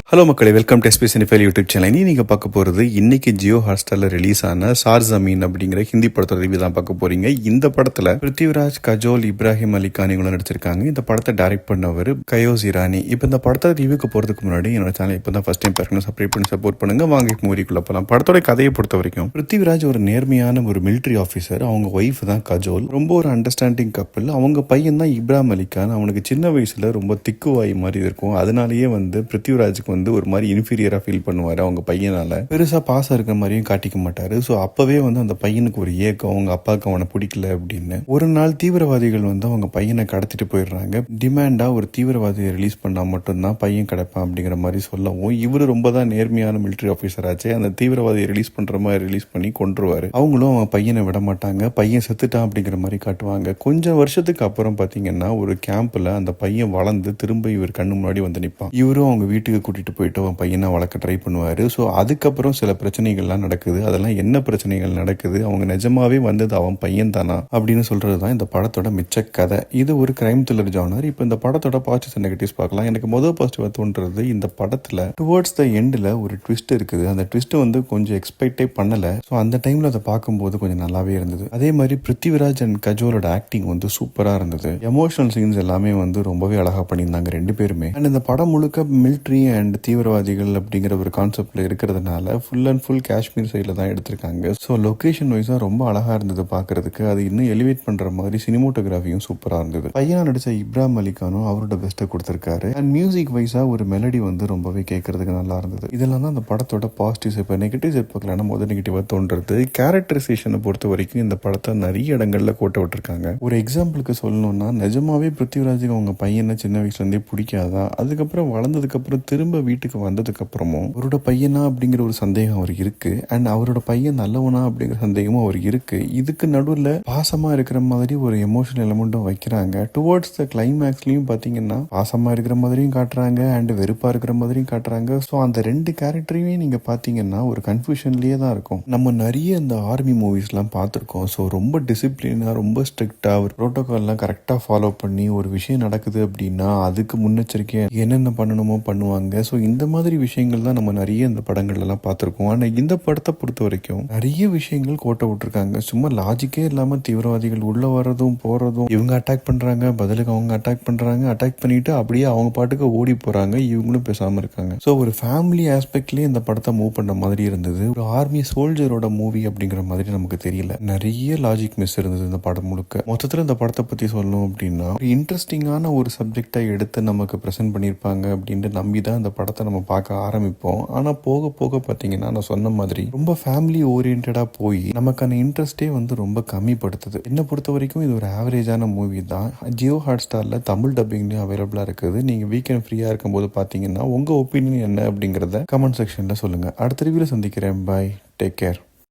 Hello மக்களே, welcome to SP cinephile YouTube channel. நீங்கள் பார்க்க போகிறது இன்னைக்கு ஜியோ ஹாட்ஸ்டாரில் ரிலீஸ் ஆன சார் ஜமீன் அப்படிங்கிற ஹிந்தி படத்தோட ரிவ்யூ தான் பார்க்க போறீங்க. இந்த படத்தில் பிருத்திவிராஜ், கஜோல், இப்ராஹிம் அலி கான் இவங்களும் நடிச்சிருக்காங்க. இந்த படத்தை டைரக்ட் பண்ணவர் கயோஸ் இரானி. இப்போ இந்த படத்தை ரிவ்யூக்கு போகிறதுக்கு முன்னாடி என்னோட சேனல் இப்போ தான் ஃபர்ஸ்ட் டைம் பார்க்கணும், சப்ஸ்கிரைப் பண்ணி சப்போர்ட் பண்ணுங்க. வாங்க மூவிக்குள்ள போகலாம். படத்தோட கதையை பொறுத்த வரைக்கும் பிருத்திவிராஜ் ஒரு நேர்மையான ஒரு மிலிட்ரி ஆஃபீஸர். அவங்க ஒய்ஃப் தான் கஜோல். ரொம்ப ஒரு அண்டர்ஸ்டாண்டிங் கப்பல். அவங்க பையன் தான் இப்ராஹிம் அலி கான். அவனுக்கு சின்ன வயசுல ரொம்ப திக்குவாய் மாதிரி இருக்கும். அதனாலேயே பிருத்திவிராஜுக்கு ஒரு மாதிரி இன்ஃபீரியரா ஃபீல் பண்ணுவாரு. அவங்க பையனால பெருசா பாசம் இருக்கிற மாதிரியும் காட்டிக்க மாட்டாரு. ஸோ அப்பவே அந்த பையனுக்கு ஒரு ஏக்கம், அவங்க அப்பாவுக்கு அவனை பிடிக்கல அப்படின்னு. ஒரு நாள் தீவிரவாதிகள் அவங்க பையனை கடத்திட்டு போயிடுறாங்க. டிமாண்டா ஒரு தீவிரவாதியை ரிலீஸ் பண்ணா மட்டும்தான் பையன் கிடைப்பான் அப்படிங்கிற மாதிரி சொல்லவும், இவரு ரொம்ப தான் நேர்மையான மிலிட்டரி ஆஃபீஸர் ஆச்சு. அந்த தீவிரவாதியை ரிலீஸ் பண்ற மாதிரி ரிலீஸ் பண்ணி கொண்டுருவாரு. அவங்களும் அவன் பையனை விட மாட்டாங்க. பையன் செத்துட்டான் அப்படிங்கிற மாதிரி காட்டுவாங்க. கொஞ்சம் வருஷத்துக்கு அப்புறம் பாத்தீங்கன்னா ஒரு கேம்ப்ல அந்த பையன் வளர்ந்து திரும்ப இவர் கண்ணு முன்னாடி நிற்பான். இவரும் அவங்க வீட்டுக்கு கூட்டிட்டு போயிட்டு அவன் பையனை வளர்க்க ட்ரை பண்ணுவாரு. ஸோ அதுக்கப்புறம் சில பிரச்சனைகள்லாம் நடக்குது. அதெல்லாம் என்ன பிரச்சனைகள் நடக்குது, அவங்க நிஜமாவே வந்தது அவன் பையன் தானா அப்படின்னு சொல்றதுதான் இந்த படத்தோட மிச்ச கதை. இது ஒரு கிரைம் த்ரில்லர் ஜானர். இப்போ இந்த படத்தோட பாசிட்டிவ்ஸ் அண்ட் நெகட்டிவ்ஸ் பார்க்கலாம். எனக்கு முதல் பாசிட்டிவ் தோன்றது, இந்த படத்துல டுவர்ட்ஸ் த எண்ட்ல ஒரு ட்விஸ்ட் இருக்குது. அந்த ட்விஸ்ட் கொஞ்சம் எக்ஸ்பெக்டே பண்ணல. ஸோ அந்த டைம்ல அதை பார்க்கும்போது கொஞ்சம் நல்லாவே இருந்தது. அதே மாதிரி பிருத்திவிராஜ் அண்ட் கஜோலோட ஆக்டிங் சூப்பரா இருந்தது. எமோஷனல் சீன்ஸ் எல்லாமே ரொம்பவே அழகா பண்ணியிருந்தாங்க ரெண்டு பேருமே. அண்ட் இந்த படம் முழுக்க மிலிட்ரி அண்ட் தீவிரவாதிகள் அப்படிங்கிற ஒரு கான்செப்ட்ல இருக்கிறதுனால ஃபுல் அண்ட் ஃபுல் காஷ்மீர் சைடில் தான் எடுத்திருக்காங்க. ஸோ லொகேஷன் வைஸா ரொம்ப அழகா இருந்தது பார்க்கறதுக்கு. அது இன்னும் எலிவேட் பண்ற மாதிரி சினிமோட்டோகிராஃபியும் சூப்பரா இருந்தது. பையனா நடிச்ச இப்ராஹிம் அலி கானும் அவரோட பெஸ்ட்டை கொடுத்திருக்காரு. அண்ட் மியூசிக் வைஸா ஒரு மெலடி ரொம்பவே கேட்கறதுக்கு நல்லா இருந்தது. இதெல்லாம் தான் அந்த படத்தோட பாசிட்டிவ்ஸ். இப்போ நெகட்டிவ்ஸ் பார்க்கலாம். முதல் நெகட்டிவா தோன்றது, கேரக்டரைசேஷனை பொறுத்த வரைக்கும் இந்த படத்தை நிறைய இடங்கள்ல கோட்டை விட்டுருக்காங்க. ஒரு எக்ஸாம்பிளுக்கு சொல்லணும்னா, நிஜமாவே பிருத்திவிராஜுக்கு அவங்க பையனை சின்ன வயசுல இருந்தே பிடிக்காதா, அதுக்கப்புறம் வளர்ந்ததுக்கு அப்புறம் திரும்ப வீட்டுக்கு வந்ததுக்கு அப்புறமும் அவரோட பையனா அப்படிங்கிற ஒரு சந்தேகம் அவருக்கு இருக்கு. அண்ட் அவரோட பையன் நல்லவனா அப்படிங்கிற சந்தேகமும் அவருக்கு இருக்கு. இதுக்கு நடுவில் பாசமா இருக்கிற மாதிரி ஒரு எமோஷனல் எலிமெண்ட்டும் வைக்கிறாங்க. டுவர்ட்ஸ் த கிளைமேக்ஸ்லயும் பாத்தீங்கன்னா பாசமா இருக்கிற மாதிரியும் காட்டுறாங்க அண்ட் வெறுப்பா இருக்கிற மாதிரியும் காட்டுறாங்க. ஸோ அந்த ரெண்டு கேரக்டரையுமே நீங்க பாத்தீங்கன்னா ஒரு கன்ஃபியூஷன்லயே தான் இருக்கும். நம்ம நிறைய இந்த ஆர்மி மூவிஸ் எல்லாம் பார்த்திருக்கோம். ஸோ ரொம்ப டிசிப்ளினா, ரொம்ப ஸ்ட்ரிக்டா ஒரு ப்ரோட்டோகால் எல்லாம் கரெக்டா ஃபாலோ பண்ணி ஒரு விஷயம் நடக்குது அப்படின்னா அதுக்கு முன்னெச்சரிக்கை என்னென்ன பண்ணணுமோ பண்ணுவாங்க. ஸோ இந்த மாதிரி விஷயங்கள் தான் நம்ம நிறைய இந்த படங்கள்லாம் பார்த்துருக்கோம். ஆனால் இந்த படத்தை பொறுத்த வரைக்கும் நிறைய விஷயங்கள் கோட்டை விட்டுருக்காங்க. சும்மா லாஜிக்கே இல்லாமல் தீவிரவாதிகள் உள்ள வர்றதும் போறதும், இவங்க அட்டாக் பண்றாங்க, பதிலுக்கு அவங்க அட்டாக் பண்றாங்க, அட்டாக் பண்ணிட்டு அப்படியே அவங்க பாட்டுக்கு ஓடி போறாங்க, இவங்களும் பேசாம இருக்காங்க. ஸோ ஒரு ஃபேமிலி ஆஸ்பெக்ட்லயே இந்த படத்தை மூவ் பண்ண மாதிரி இருந்தது. ஒரு ஆர்மி சோல்ஜரோட மூவி அப்படிங்கிற மாதிரி நமக்கு தெரியல. நிறைய லாஜிக் மிஸ் இருந்தது இந்த படம் முழுக்க. மொத்தத்தில் இந்த படத்தை பத்தி சொல்லணும் அப்படின்னா, ஒரு இன்ட்ரெஸ்டிங்கான ஒரு சப்ஜெக்டை எடுத்து நமக்கு ப்ரெசென்ட் பண்ணியிருப்பாங்க அப்படின்ட்டு நம்பி தான் இந்த படத்தை நம்ம பார்க்க ஆரம்பிப்போம். ஆனால் போக போக பார்த்தீங்கன்னா, நான் சொன்ன மாதிரி ரொம்ப ஃபேமிலி ஓரியன்டாக போய் நமக்கான இன்ட்ரெஸ்டே ரொம்ப கம்மிப்படுத்துது. என்னை பொறுத்த வரைக்கும் இது ஒரு ஆவரேஜான மூவி தான். ஜியோ ஹாட்ஸ்டாரில் தமிழ் டப்பிங்லேயும் அவைலபிளாக இருக்குது. நீங்கள் வீக்கெண்ட் ஃப்ரீயாக இருக்கும்போது பார்த்தீங்கன்னா உங்கள் ஒப்பீனியன் என்ன அப்படிங்கிறத கமெண்ட் செக்ஷனில் சொல்லுங்கள். அடுத்த ரிவ்யூவில் சந்திக்கிறேன். பாய், டேக் கேர்.